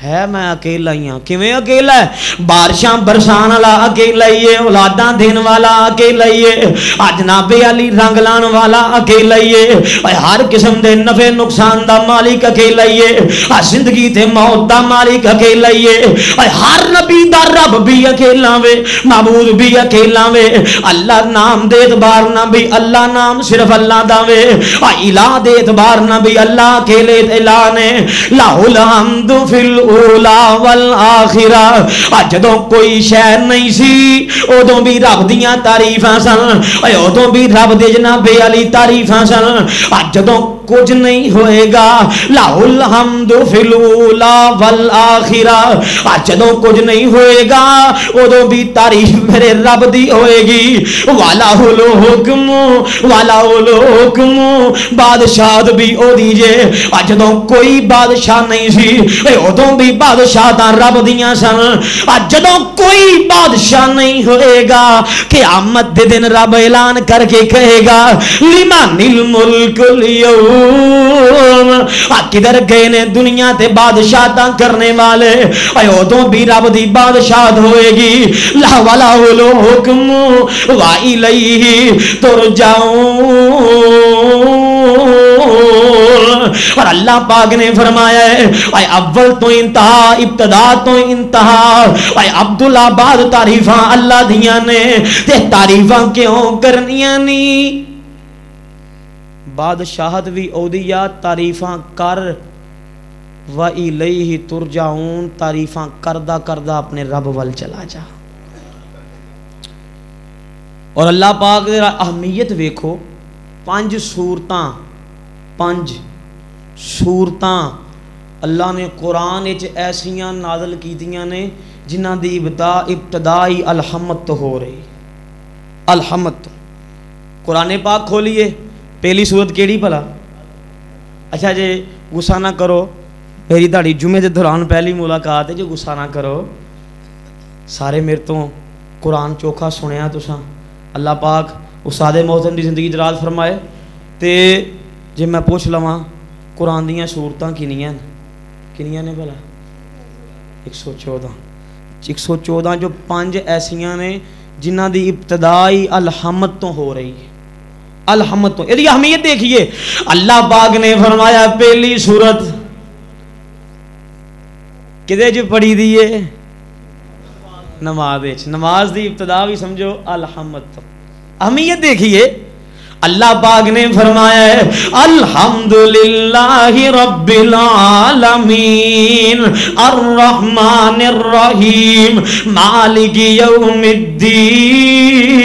ہے میں اکیلا ہی ہاں کیویں اکیلا ہے بارشاں برسان والا اکیلا ہی ہے اولاداں دین والا اکیلا ہی ہے جناب علی رنگ لان والا اکیلا ہی ہے ہر قسم دے نفع نقصان دا مالک اکیلا ہی ہے زندگی تے موت دا مالک اکیلا ہی ہے ہر نبی دا رب بھی اکیلا وے معبود بھی اکیلا وے اللہ نام دے اعتبار نہ بھی اللہ نام صرف اللہ دا وے الہ دے اعتبار نہ بھی اللہ اکیلے الہ نے لا الحمد فی اولا والآخرہ جدوں کوئی شے نہیں سی ادوں بھی رب دیاں تعریفاں سن ادوں بھی رب دے جناب علی تعریفاں سن جدوں کچھ نہیں ہوئے گا لا الحمد فی الاولا والآخرہ جدوں کچھ نہیں ہوئے گا ادوں بھی تعریف میرے رب دی ہوئے گی والا الحکم والا الحکم بادشاہت بھی او دیجے جدوں کوئی بادشاہ نہیں سی ادوں بھی بادشاہ دا رب دیاں سن جدوں کوئی بادشاہ نہیں ہوئے گا قیامت دے دن رب اعلان کر کے کہے گا لمن الملک اليوم کدھر گئے نے دنیا تے بادشاہتاں کرنے والے ادوں بھی رب دی بادشاہت ہوئے گی لا ولا الحکم والیہ ترجعون اور اللہ پاک نے فرمایا ہے اے اول تو انتہا ابتدا تو انتہا اے عبدالآباد تعریفاں اللہ دیاں نے تے تعریفاں کیوں کرنیاں نہیں بادشاہت بھی اودیا تعریفاں کر وَإِلَيْهِ تُرْجَعُونَ تعریفاں کردہ کردہ اپنے رب وال چلا جا اور اللہ پاک دی اہمیت ویکھو پانچ سورتاں اللہ نے قرآن وچ ایسیاں نازل کیتیاں نے جنہ دی ابتدائی الحمد تو ہو رہی الحمد قرآن پاک کھولیے پہلی سورت کیڑی بھلا اچھا جے غصہ نہ کرو میری داڑھی جمعے دے دوران پہلی ملاقات ہے جو غصہ نہ کرو سارے میرے تو قرآن چوکھا سنیا تساں اللہ پاک استاد محترم دی زندگی دراز فرمائے تے جے میں پوچھ لواں قرآن دیاں سورتاں کنیاں نے بھلا 114 جو 5 ایسیاں نے جنہ دی ابتدائی الحمد تو ہو رہی ہے الحمد تو یہ اہمیت دیکھیے اللہ پاک نے فرمایا پہلی سورت کدے جو پڑھی دیئے نماز دی ابتدا بھی سمجھو الحمد تو اہمیت دیکھیے اللہ پاک نے فرمایا ہے الحمدللہ رب العالمین الرحمن الرحیم مالک یوم الدین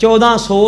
1400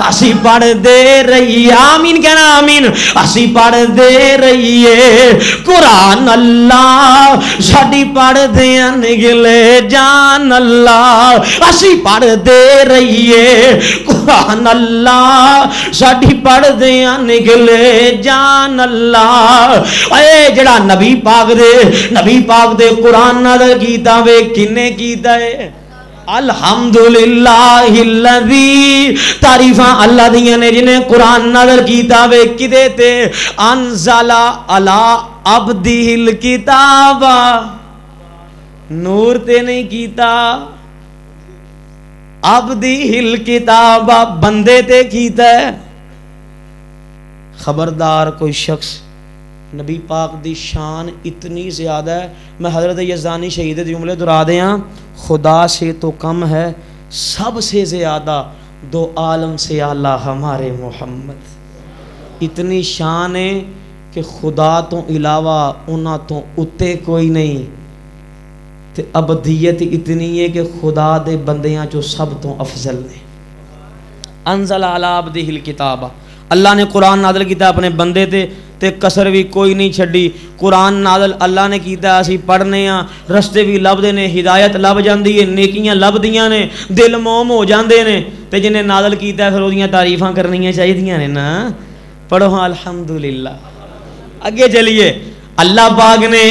اسی پڑھ دے رہیے آمین کہنا آمین اسی پڑھ دے رہیے قرآن اللہ ساڈی پڑھ دیاں نگلے جان اللہ اسی پڑھ دے رہیے قرآن اللہ ساڈی پڑھ دیاں نگلے جان اللہ اے جڑا نبی پاک دے قرآن نازل کیتا وے کنے کیتا ہے الحمدللہ الذی تعریفاں اللہ دیاں نے جنہیں قرآن نازل کیتا وے کدے تے انزل علی عبدہ الکتاب نور تے نہیں کیتا عبدہ الکتاب بندے تے کیتا ہے خبردار کوئی شخص نبی پاک دی شان اتنی زیادہ ہے میں حضرت یزدانی شہید دے جملے دہرا دیاں خدا سے تو کم ہے سب سے زیادہ دو عالم سے اعلیٰ ہمارے محمد اتنی شان ہے کہ خدا تو علاوہ انہاں تو اتے کوئی نہیں تے ابدیت اتنی ہے کہ خدا دے بندیاں جو سب تو افضل نے انزل علی عبدہ الکتاب اللہ نے قرآن نازل کیتا اپنے بندے تے کسر بھی کوئی نہیں چھڑی قرآن نازل اللہ نے کیتا اسی پڑھنے ہاں رستے بھی لبدے نے ہدایت لب جاندی ہے نیکیاں لبدیاں نے دل موم ہو جاندے نے تے جنہیں نازل کیتا ہے پھر اودیاں تعریفاں کرنیاں چاہیدیاں نے نا پڑھو ہاں الحمدللہ اگے چلیے اللہ پاک نے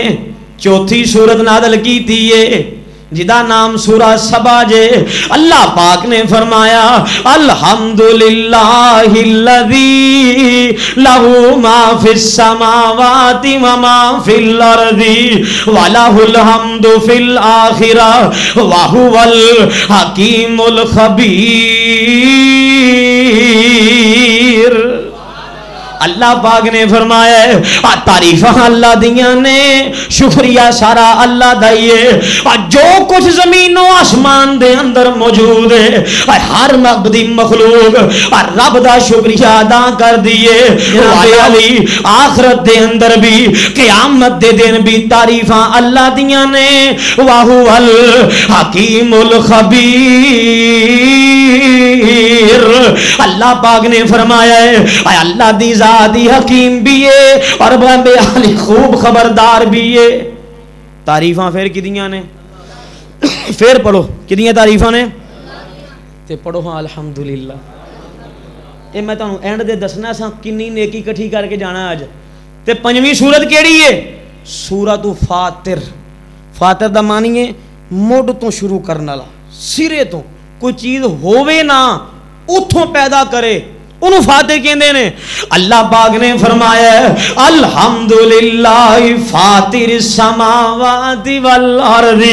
چوتھی سورت نازل کیتی ہے جدا نام سورہ سبا جے اللہ پاک نے فرمایا الحمدللہ الذی لہ ما فی السماوات وما فی الارض ولہ الحمد فی الآخرہ وہو الحکیم الخبیر اللہ پاک نے فرمایا ہے تعریفاں اللہ دیاں نے شکریہ سارا اللہ دائیے جو کچھ زمین و آسمان دے اندر موجود ہے ہر مقدی مخلوق رب دا شکریہ ادا کر دیے علی آخرت دے اندر بھی قیامت دے دن بھی تعریفاں اللہ دیاں نے واہو الحکیم الخبیر اللہ پاک نے فرمایا ہے اللہ دی ذاتی حکیم بھی ہے اور بے حالی خوب خبردار بھی ہے تعریفاں پھر کدیاں نے پھر پڑھو کدیاں تعریفاں نے تے پڑھو ہاں الحمدللہ اے میں تانوں اینڈ دے دسنا سا کنی نیکی کٹھی کر کے جانا آج تے پنجویں سورت کیڑی ہے سورۃ فاطر فاطر دا معنی ہے مڈ تو شروع کرن والا سرے تو کوئی چیز ہووے نہ اتھوں پیدا کرے انہوں فاتح کہندے نے اللہ پاک نے فرمایا ہے الحمدللہ فاتر السماوات والارض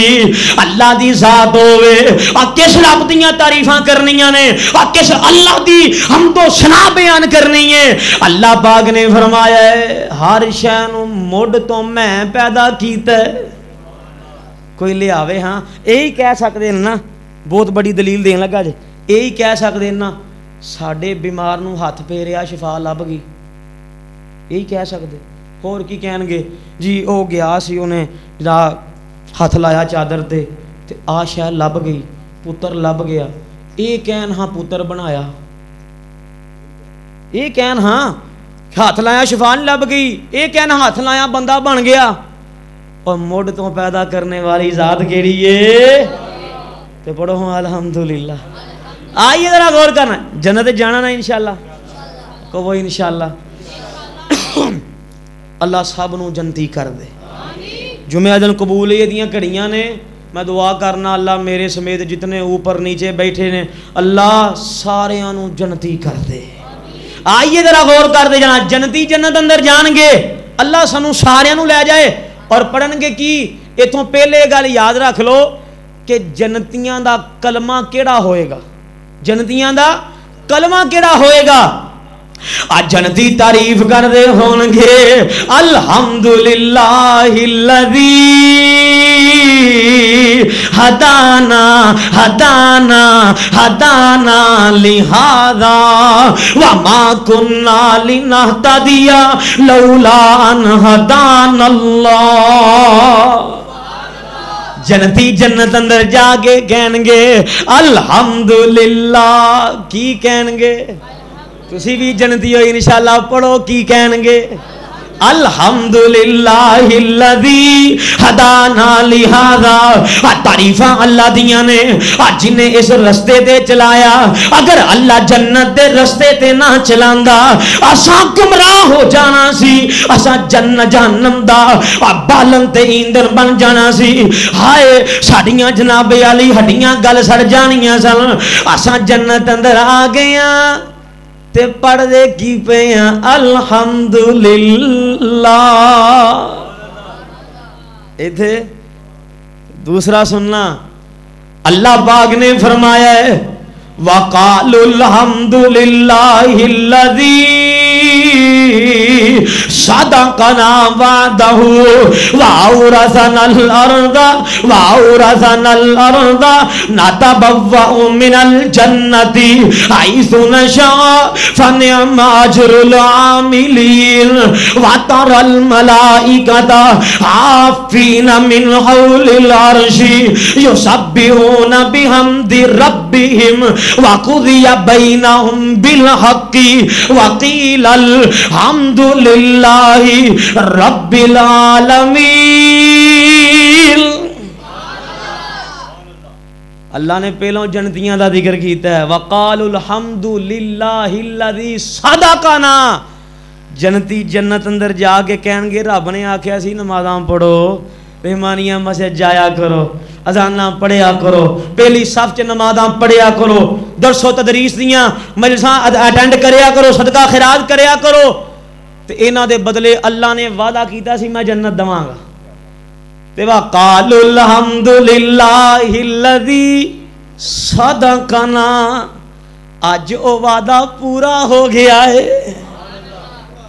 اللہ دی ذات ہوئے کس رب دیاں تعریفاں کرنیاں نے کس اللہ دی حمد و ثنا بیان کرنی ہے اللہ پاک نے فرمایا ہے ہر شے نوں مڈ تو میں پیدا کیتا ہے کوئی لے آوے ہاں یہی کہہ سکدے نا بہت بڑی دلیل دین لگا جے یہی کہہ سکدے نا ساڈے بیمار نو ہاتھ پھیریا شفا لب گئی یہی کہہ سکدے اور کی کہن گے جی او گیا سی انہیں جا ہاتھ لایا چادر تے آ شے لب گئی پتر لب گیا یہ کہن ہاں پتر بنایا یہ کہن ہاں ہاتھ لایا شفا نہیں لب گئی یہ کہن ہاتھ لایا بندہ بن گیا اور مڈ تو پیدا کرنے والی ذات کیڑی ہے تے پڑھو ہاں الحمدللہ آئیے ذرا غور کرنا جنت جانا نا انشاءاللہ کہو انشاءاللہ اللہ سب نو جنتی کر دے جمعہ دن قبول یہ دیاں کڑیاں نے میں دعا کرنا اللہ میرے سمیت جتنے اوپر نیچے بیٹھے نے اللہ سارے انو جنتی کر دے آئیے ذرا غور کر دے جانا جنتی جنت اندر جان گے اللہ سانو سارے انو لے جائے اور پڑھن گے کی ایتھوں پہلے گل یاد رکھ لو کہ جنتیاں دا کلمہ کیڑا ہوئے گا جنتیاں دا کلمہ کیڑا ہوئے گا آج جنتی تعریف کر دے ہونگے الحمدللہ الذی ہدانا ہدانا ہدانا لہذا وما کننا لنہتدی لولا ان ہدانا اللہ جنتی جنت اندر جا کے کہن گے الحمدللہ. کی کہن گے؟ تسی بھی جنتی ہو انشاءاللہ، پڑھو کی کہن گے؟ الحمدللہ الذی ہدانا لہذا. تعریفاں اللہ دیاں نے جنہیں اس رستے تے چلایا. اگر اللہ جنت دے رستے تے نہ چلاندا اساں گمراہ ہو جانا سی، اساں جہنم دا بالن تے ایندھن بن جانا سی. ہائے ساڈیاں جناب علی ہڈیاں گل سڑ جانیاں سن. اساں جنت اندر آ گئے تے پڑھ دے کی پہ الحمدللہ. ایتھے دوسرا سننا، اللہ پاک نے فرمایا ہے وَقَالُوا الْحَمْدُ لِلَّهِ الَّذِي صَدَقَنَا وَعْدَهُ وَأَوْرَثَنَا الْأَرْضَ نَتَبَوَّأُ مِنَ الْجَنَّةِ حَيْثُ نَشَاءُ فَنِعْمَ أَجْرُ الْعَامِلِينَ. وَتَرَى الْمَلَائِكَةَ حَافِّينَ مِنْ حَوْلِ الْعَرْشِ يُسَبِّحُونَ بِحَمْدِ رَبِّهِمْ وَقُضِيَ بَيْنَهُمْ بِالْحَقِّ وَقِيلَ الْحَمْدُ لِلَّهِ رَبِّ الْعَالَمِينَ. اللہ نے پہلوں جنتیاں دا ذکر کیتا ہے وَقَالُوا الْحَمْدُ لِلَّهِ الَّذِي صَدَقَنَا. جنتی جنت اندر جا کے کہن گے رب نے آکھیا سی نمازاں پڑھو، مہمانیاں مسجد جایا کرو، اذاناں پڑھیا کرو، پہلی صف چ نمازاں پڑھیا کرو، درس و تدریس دیاں مجلساں اٹینڈ کریا کرو، صدقہ خیرات کریا کرو. تے انہاں دے بدلے اللہ نے وعدہ کیتا سی میں جنت دواں گا. تے وَقَالُوا الْحَمْدُ لِلَّهِ الَّذِي صَدَقَنَا. اج او وعدہ پورا ہو گیا ہے.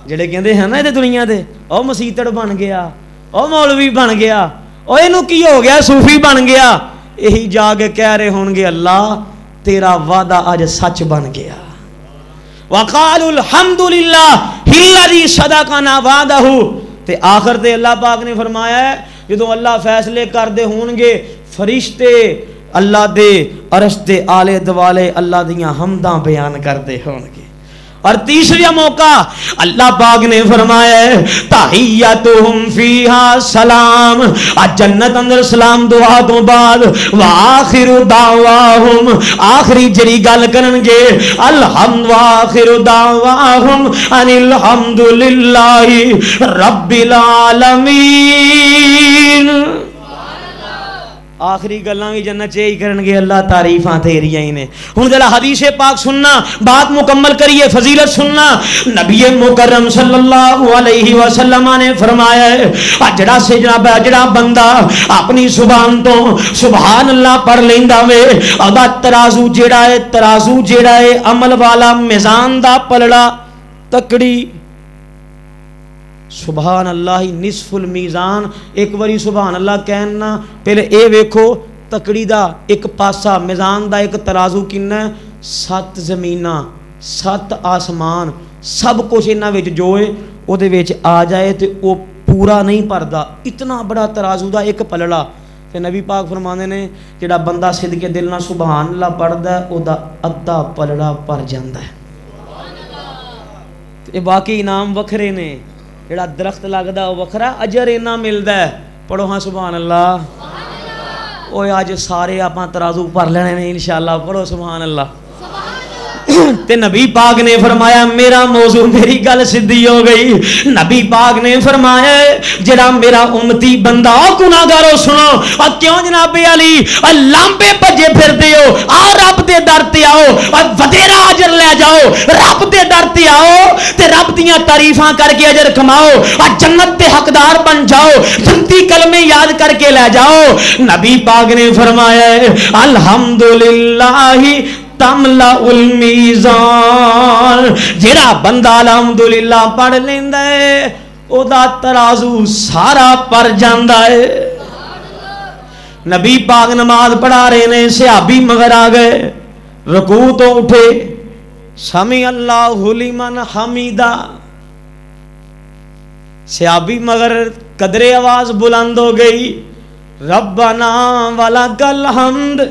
جڑے کہندے ہیں نا تے دنیا دے او مسیتڑ بن گیا، او مولوی بن گیا، او اینو کی ہو گیا، صوفی بن گیا. یہی جا کے کہہ رہے ہون گے اللہ تیرا وعدہ آج سچ بن گیا. وَقَالُوا الْحَمْدُ لِلَّهِ الَّذِي صَدَقَنَا وَعْدَهُ. تے آخر تے اللہ پاک نے فرمایا ہے جدوں اللہ فیصلے کر دے ہون گے فرشتے اللہ دے عرش دے آلے دوالے اللہ دیاں حمداں بیان کر دے ہون گے. اور تیسری موقع اللہ پاک نے فرمایا ہے تحیتہم فیہا سلام. جنت اندر سلام دعا تو بعد وآخر دعواہم آخری جڑی گل کرن گے الحمد وآخر دعواہم ان الحمدللہ رب العالمین. آخری گلاں بھی جنت چے ہی کرن گے اللہ تعریفاں تیریاں ہی نے. ہن ذرا حدیث پاک سننا، بات مکمل کریے، فضیلت سننا. نبی مکرم صلی اللہ علیہ وسلم نے فرمایا ہے جڑا بندہ اپنی زبان تو سبحان اللہ پڑھ لیندا وے ادا ترازو جیڑا ہے عمل والا میزان دا پلڑا تکڑی سبحان اللہ نصف المیزان. ایک باری سبحان اللہ کہنا پہلے اے ویکھو تکڑی دا ایک پاسا میزان دا ایک ترازو کنا 7 زمیناں 7 آسمان سب کچھ انہاں وچ جو ہے او دے وچ آ جائے تے او پورا نہیں پردا. اتنا بڑا ترازو دا ایک پلڑا. تے نبی پاک فرماندے نے جڑا بندہ صدقے دل نال سبحان اللہ پڑھدا ہے او دا ادھا پلڑا پر جاندا ہے. سبحان اللہ. تے باقی انعام وکھرے نے، جڑا درخت لگدا او وکھرا اجر اینا ملدا ہے. پڑھو ہاں سبحان اللہ. اوے اج سارے آپاں ترازو بھر لینے نے انشاءاللہ. پڑھو سبحان اللہ. تے نبی پاک نے فرمایا میرا موضوع میری گل سدھی ہو گئی. نبی پاک نے فرمایا جڑا میرا امتی بندہ گناہگارو سنو اور کیوں جناب علی لامبے بجے پھر دیو آ رب دے در تے آؤ اور ودیرا اجر لے جاؤ. رب دے در تے آؤ تے رب دیاں تعریفاں کر کے اجر کماؤ اور جنت دے حقدار بن جاؤ. جنتی کلمے یاد کر کے لے جاؤ. نبی پاک نے فرمایا الحمدللہ تملا المیزان. جڑا بندہ الحمدللہ پڑھ لیندا ہے او دا ترازو سارا پر جاندا ہے. نبی پاک نماز پڑھا رہے نے صحابی مگر آ گئے رکوع تو اٹھے سمی اللہ لمن حمیدہ. صحابی مگر قدرے آواز بلند ہو گئی ربنا ولکل حمد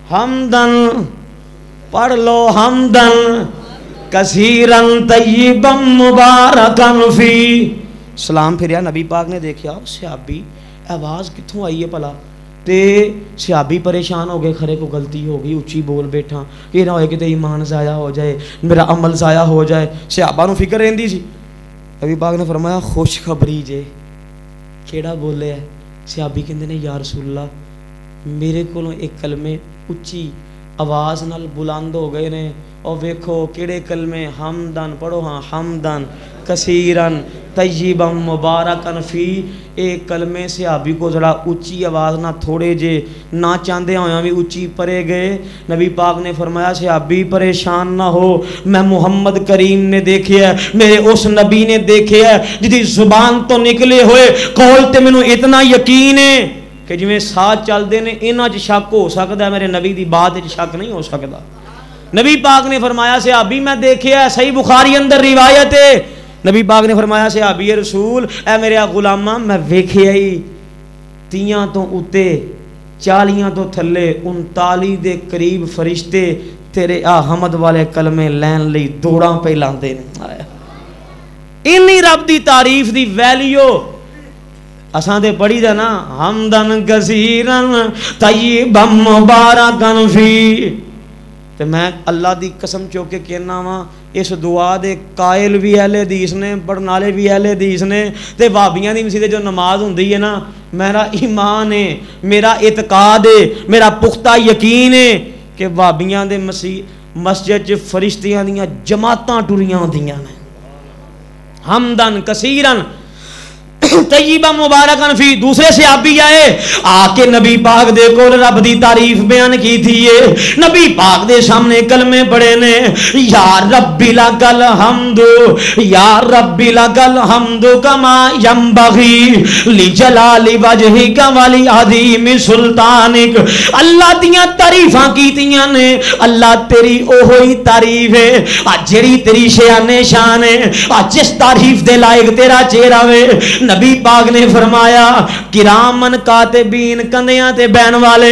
حمدن پڑھ لو حمدن کثیرن طیبا مبارکن فی. سلام پھریا نبی پاک نے دیکھا صحابی آواز کتھوں آئی ہے پلا تے صحابی پریشان ہو گئے کھرے کو غلطی ہو گئی اچھی بول بیٹھا یہ نہ ہوئے کہ ایمان ضائع ہو جائے میرا عمل ضائع ہو جائے. صحابہ نو فکر رہندی سی. نبی پاک نے فرمایا خوشخبری جے کیڑا بولے ہے. صحابی کہندے نے یا رسول اللہ میرے کولوں ایک کلمے اچھی آواز نال بلند ہو گئے نے اور ویکھو کیڑے کلمے حمدن پڑھو ہاں حمدن کثیرن طیبا مبارکن فی. ایک کلمے صحابی کو ذرا اچھی آواز نہ تھوڑے جے نہ چاندے ہویاں بھی اچھی پڑے گئے. نبی پاک نے فرمایا صحابی پریشان نہ ہو میں محمد کریم نے دیکھے ہے میرے اس نبی نے دیکھے ہے جدی زبان تو نکلے ہوئے قول تے مینوں اتنا یقین ہے کہ جویں ساتھ چلدے نے انہاں چ شک ہو سکدا ہے میرے نبی دی بات وچ شک نہیں ہو سکدا. نبی پاک نے فرمایا صحابی میں دیکھیا ہے صحیح بخاری اندر روایت ہے نبی پاک نے فرمایا صحابی رسول اے میرے غلاماں میں ویکھیا ہی 30 تو اوتے 40 تو تھلے 39 دے قریب فرشتے تیرے حمد والے کلمے لین لئی دوڑاں پہ لاندے نے. اینی رب دی تعریف دی ویلیو اساں تے پڑھی دا نا حمدن کثیرن طیبا مبارکن فی. تے میں اللہ دی قسم چوک کے کہنا وا اس دعا دے قائل بھی اہل حدیث نے پڑھن والے بھی اہل حدیث نے تے وہابیاں دی مسجد جو نماز ہوندی ہے نا میرا ایمان ہے میرا اعتقاد ہے میرا پختہ یقین ہے کہ وہابیاں دے مسجد چ فرشتیاں دیاں جماعتاں ٹریاں ہوندیاں نے. حمدن کثیرن طیبہ مبارکن فی. دوسرے صحابی آئے آ کے نبی پاک دے کول رب دی تعریف بیان کی تھی ہے. نبی پاک دے سامنے کلمے پڑھے نے یا ربی لکل حمد یا ربی لکل حمد کما ینبغی لجلال وجہک ولی عظیم سلطانک. اللہ دیاں تعریفاں کیتیاں نے اللہ تیری اوہی تعریف ہے جڑی تیری شان شان ہے جس تعریف دے لائق تیرا چہرہ وے. نبی پاک نے فرمایا کرامن کاتبین کندیاں تے بہن والے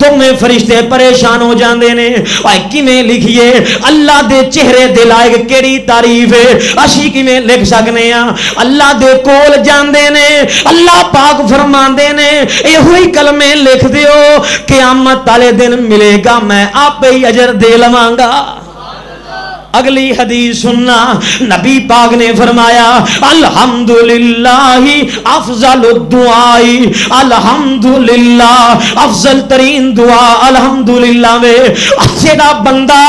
دوویں فرشتے پریشان ہو جاندے نے اوے کیویں لکھیے اللہ دے چہرے دے لائق کیڑی تعریف ہے اسی کیویں لکھ سکنے ہاں. اللہ دے کول جاندے نے اللہ پاک فرماندے نے ایہی کلمے لکھ دیو قیامت والے دن ملے گا میں آپ ہی اجر دے لواں گا. اگلی حدیث سننا نبی پاک نے فرمایا الحمدللہ افضل الدعاء الحمدللہ افضل ترین دعا الحمدللہ وے. جیڑا بندہ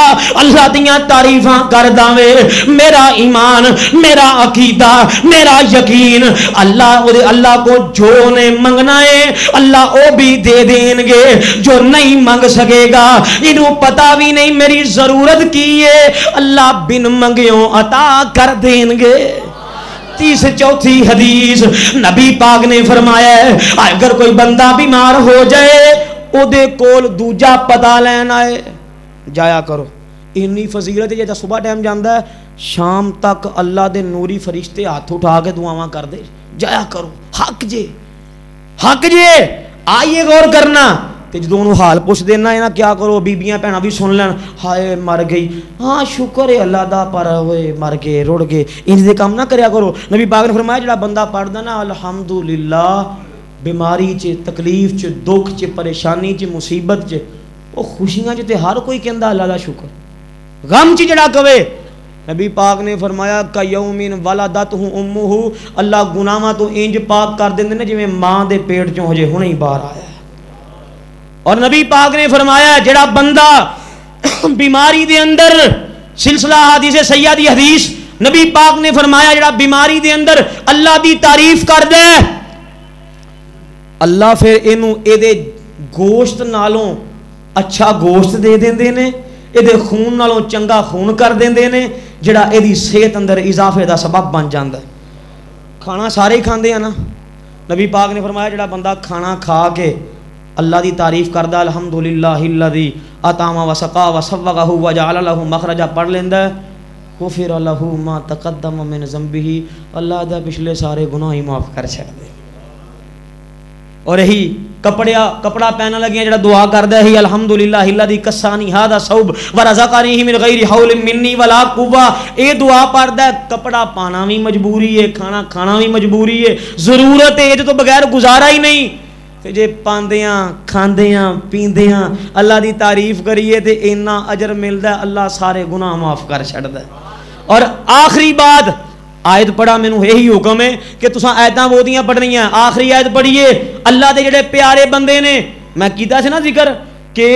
اللہ دیاں تعریفاں کردا وے میرا ایمان میرا عقیدہ میرا یقین اللہ کو جو نے منگنا ہے اللہ او بھی دے دیں گے جو نہیں منگ سکے گا انہوں پتہ بھی نہیں میری ضرورت کی ہے اللہ بن منگیوں عطا کر دیں گے. چوتھی حدیث نبی پاک نے فرمایا ہے اگر کوئی بندہ بیمار ہو جائے او دے کول دوجا پتہ لین آئے جایا کرو. انی فضیلت ہے جیسا صبح ٹائم جاندہ ہے شام تک اللہ دے نوری فرشتے ہاتھ اٹھا کے دعاواں کر دے جایا کرو. حق جے آئیے غور کرنا تے جدوں نو حال پوچھ دینا ہے نا کیا کرو بیبیاں بہناں بھی سن لین ہائے مر گئی ہاں شکر ہے اللہ دا پر ہوئے مر گئے رڑ گئے انج دے کام نہ کریا کرو. نبی پاک نے فرمایا جڑا بندہ پڑھدا نا الحمدللہ بیماری چ تکلیف چ دکھ چ پریشانی چ مصیبت چ او خوشیاں چ تے ہر کوئی کہندا اللہ دا شکر. غم چ جڑا کہے نبی پاک نے فرمایا کا یومین ولدتہ امہ اللہ گناہاں تو انج پاک کر دیندے نے جویں ماں دے پیٹ چوں ہجے ہنے ہی باہر آیا. اور نبی پاک نے فرمایا جڑا بندہ بیماری دے اندر سلسلہ حدیث سیدی حدیث نبی پاک نے فرمایا جڑا بیماری دے اندر اللہ دی تعریف کر دے اللہ پھر اینو اے دے گوشت نالوں اچھا گوشت دے دیندے نے اے دے خون نالوں چنگا خون کر دیندے نے جڑا اے دی صحت اندر اضافے دا سبب بن جاندا ہے. کھانا سارے ہی کھاندے ہیں نا نبی پاک نے فرمایا جڑا بندہ کھانا کھا کے اللہ دی تعریف کردہ الحمدللہ الذی اطعم وسقا وسوغہ وجعل لہ مخرجا پڑھ لیندا ہے غفر لہ ما تقدم من ذنبہ اللہ دا پچھلے سارے گناہ ہی معاف کر چھڑ دے. اور یہی کپڑا پہنا لگے جڑا دعا کردا ہے الحمدللہ الذی کسانی ھذا ثوب ورزقنی من غیر حول منی ولا قوہ، اے دعا پڑھدا ہے کپڑا پانا بھی مجبوری ہے، کھانا کھانا بھی مجبوری ہے، ضرورت ہے، تو بغیر گزارا ہی نہیں، تے جے پاندیاں کھاندیاں پیندیاں اللہ دی تعریف کریے تے اینا اجر ملدا ہے، اللہ سارے گناہ معاف کر چھڑدا ہے۔ اور آخری بات آیت پڑھا، مینوں یہی حکم ہے کہ تساں آیتاں بہتیاں پڑھنیاں، آخری آیت پڑھیے، اللہ دے جڑے پیارے بندے نے، میں کیتا سی نا ذکر کہ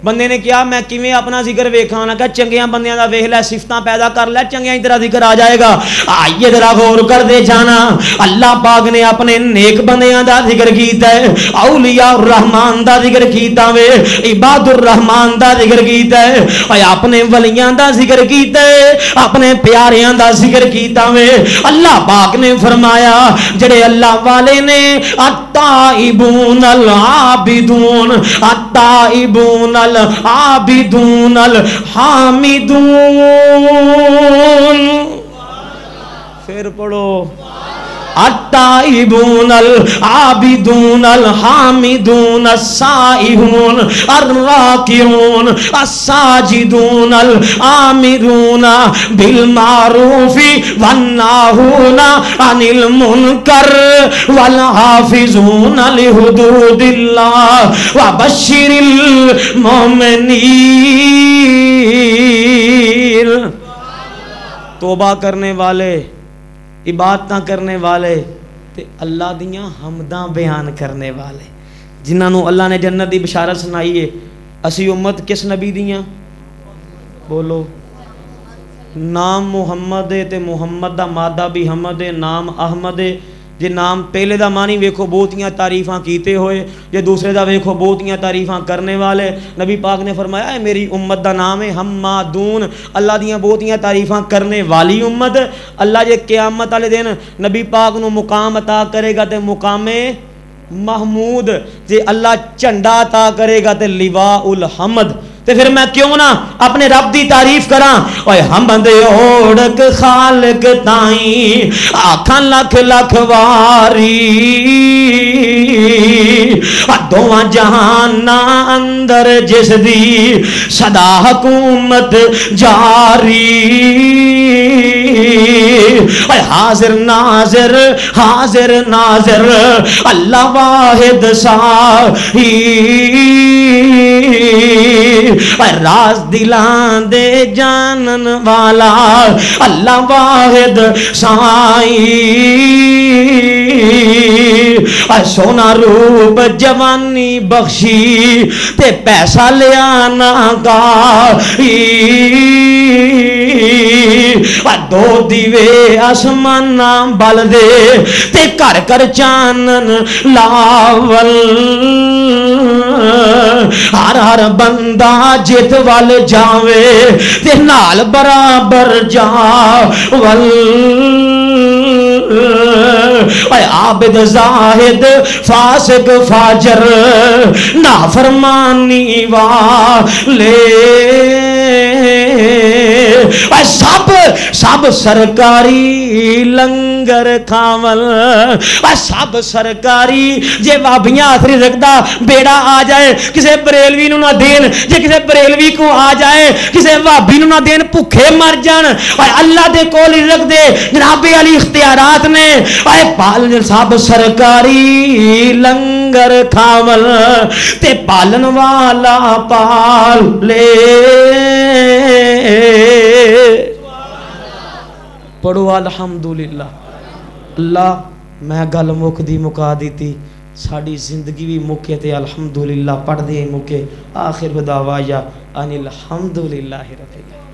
بندے نے کیا میں کیویں اپنا ذکر ویکھاں، نہ کہ چنگیاں بندیاں دا ویکھ لے، صفتاں پیدا کر لے، چنگیاں ہی تیرا ذکر آ جائے گا۔ آئیے ذرا غور کر دے جانا، اللہ پاک نے اپنے نیک بندیاں دا ذکر کیتا ہے، اولیاء الرحمن دا ذکر کیتا وے، عباد الرحمن دا ذکر کیتا ہے، اور اپنے ولیاں دا ذکر کیتا ہے، اپنے پیاریاں دا ذکر کیتا وے۔ اللہ پاک نے فرمایا جڑے اللہ والے نے التائبون العابدون التائبون العابدون الحامدون، پھر پڑھو التائبون العابدون الحامدون السائحون الراکعون الساجدون الآمرون بالمعروف والناہون عن المنکر والحافظون لحدود اللہ وبشر المؤمنین۔ توبہ کرنے والے، عبادتاں کرنے والے تے اللہ دیاں حمداں بیان کرنے والے، جنہاں اللہ نے جنت دی بشارت سنائی ہے۔ اسی امت کس نبی دیاں؟ بولو، نام محمد ہے تے محمد دا مادہ بھی حمد ہے، نام احمد ہے۔ جے نام پہلے دا معنی ویکھو بہتیاں تعریفاں کیتے ہوئے، جے دوسرے دا ویکھو بہتیاں تعریفاں کرنے والے۔ نبی پاک نے فرمایا ہے میری امت دا نام ہے حمادون، اللہ دیاں بہتیاں تعریفاں کرنے والی امت۔ اللہ جے قیامت والے دن نبی پاک نو مقام عطا کرے گا تے مقام محمود، جے اللہ جھنڈا عطا کرے گا تے لواء الحمد۔ تے پھر میں کیوں نہ اپنے رب دی تعریف کراں، اوے حمد اوڑک خالق تائیں آکھاں لکھ لکھ واری، دوواں جہاناں اندر جس دی صدا حکومت جاری، اے حاضر ناظر حاضر ناظر اللہ واحد ساہی، راز دلان دے جانن والا اللہ واحد سائی، سونا روپ جوانی بخشی تے پیسہ لیا نہ گائی، دو دیوے آسمان بل دے تے کر کر چانن لاول، ہر ہر بندہ جت وال جاوے تے نال برابر جاول، اے عابد زاہد فاسق فاجر نافرمانی والے، اے سب سرکاری لنگر کھاول، اے سب سرکاری جے وابیاں آخری رکھدا بیڑا آ جائے کسے بریلوی نو نہ دین، جے کسے بریلوی کو آ جائے کسے وابی نو نہ دین بھوکے مر جان، اے اللہ دے کول رکھ دے جناب علی اختیارات نے، اے پال سب سرکاری لنگر کھاول تے پالن والا پال لے۔ پڑھو الحمدللہ۔ اللہ میں گل مک دی مکا دیتی، ساڑی زندگی بھی مکے تے الحمدللہ پڑھ دے مکے۔ آخر دعوایا ان الحمدللہ رب العالمین۔